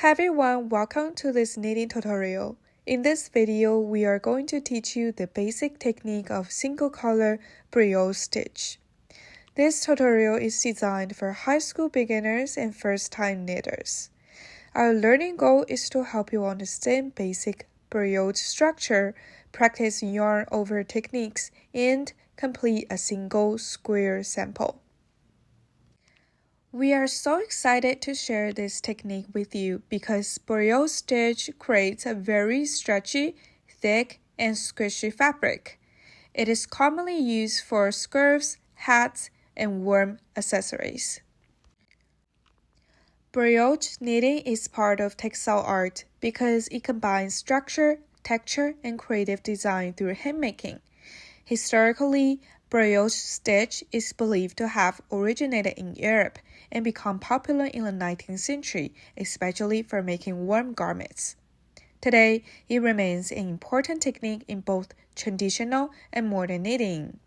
Hi everyone, welcome to this knitting tutorial. In this video, we are going to teach you the basic technique of single color brioche stitch. This tutorial is designed for high school beginners and first-time knitters. Our learning goal is to help you understand basic brioche structure, practice yarn over techniques, and complete a single square sample. We are so excited to share this technique with you because brioche stitch creates a very stretchy, thick, and squishy fabric. It is commonly used for scarves, hats, and warm accessories. Brioche knitting is part of textile art because it combines structure, texture, and creative design through handmaking. Historically, brioche stitch is believed to have originated in Europe and become popular in the 19th century, especially for making warm garments. Today, it remains an important technique in both traditional and modern knitting.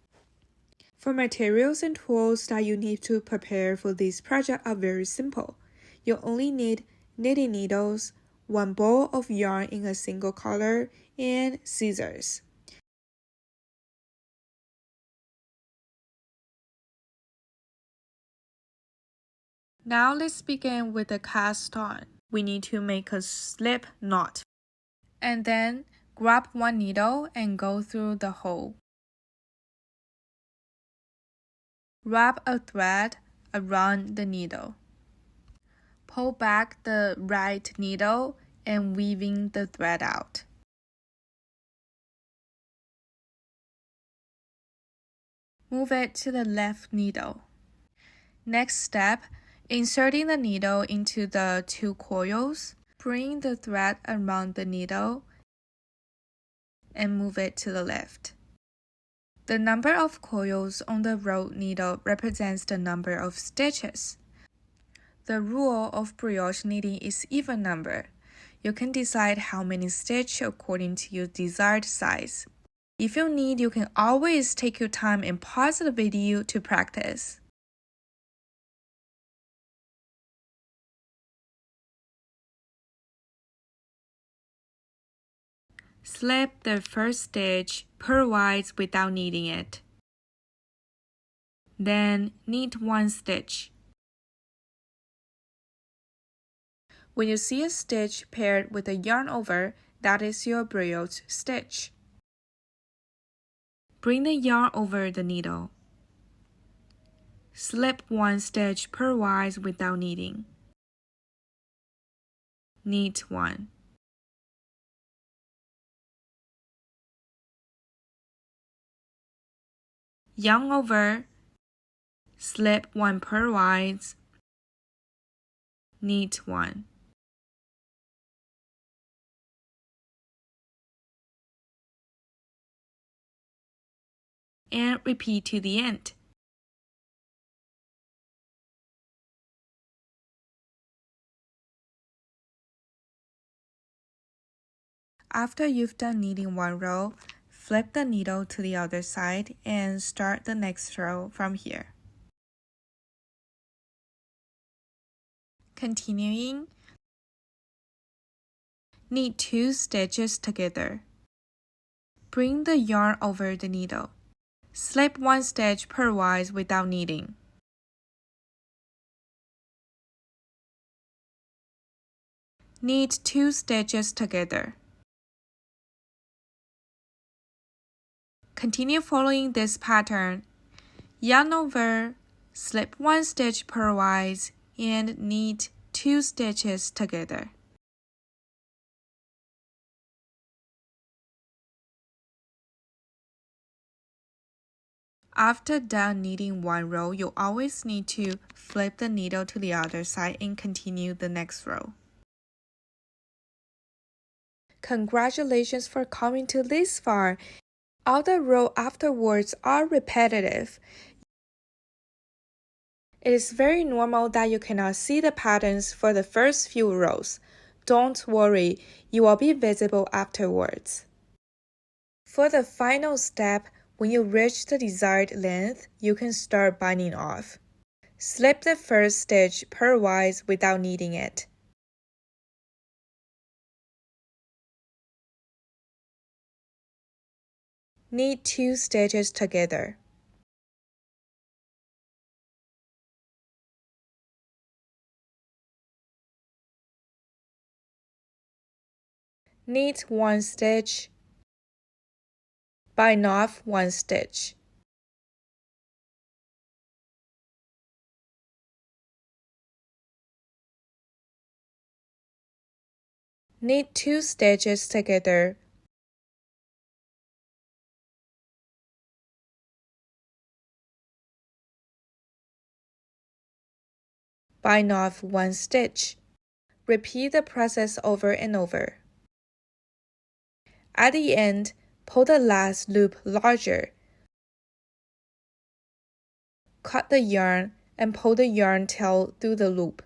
For materials and tools that you need to prepare for this project are very simple. You only need knitting needles, one ball of yarn in a single color, and scissors. Now let's begin with the cast on. We need to make a slip knot. And then grab one needle and go through the hole. Wrap a thread around the needle. Pull back the right needle and weaving the thread out. Move it to the left needle. Next step, inserting the needle into the two coils. Bring the thread around the needle and move it to the left. The number of coils on the rolled needle represents the number of stitches. The rule of brioche knitting is even number. You can decide how many stitches according to your desired size. If you need, you can always take your time and pause the video to practice. Slip the first stitch purlwise without knitting it. Then knit one stitch. When you see a stitch paired with a yarn over, that is your brioche stitch. Bring the yarn over the needle. Slip one stitch purlwise without knitting. Knit one. Yarn over, slip one purlwise, knit one. And repeat to the end. After you've done knitting one row, flip the needle to the other side and start the next row from here. Continuing, knit two stitches together. Bring the yarn over the needle. Slip one stitch purlwise without knitting. Knit two stitches together. Continue following this pattern. Yarn over, slip one stitch purlwise, and knit two stitches together. After done knitting one row, you always need to flip the needle to the other side and continue the next row. Congratulations for coming to this far. All the rows afterwards are repetitive. It is very normal that you cannot see the patterns for the first few rows. Don't worry, you will be visible afterwards. For the final step, when you reach the desired length, you can start binding off. Slip the first stitch purlwise without knitting it. Knit 2 stitches together. Knit 1 stitch. Bind off 1 stitch. Knit 2 stitches together. Bind off 1 stitch. Repeat the process over and over. At the end, pull the last loop larger. Cut the yarn and pull the yarn tail through the loop.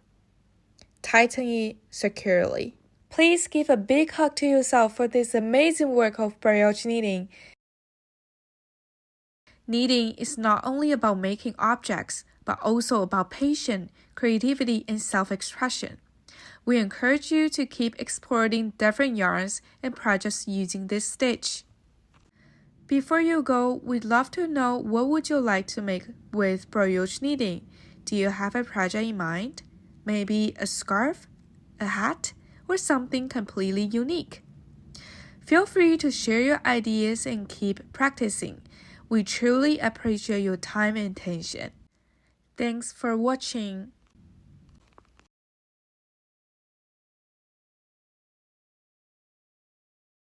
Tighten it securely. Please give a big hug to yourself for this amazing work of brioche knitting. Knitting is not only about making objects, but also about patience, creativity, and self-expression. We encourage you to keep exploring different yarns and projects using this stitch. Before you go, we'd love to know what would you like to make with brioche knitting. Do you have a project in mind? Maybe a scarf, a hat, or something completely unique? Feel free to share your ideas and keep practicing. We truly appreciate your time and attention. Thanks for watching.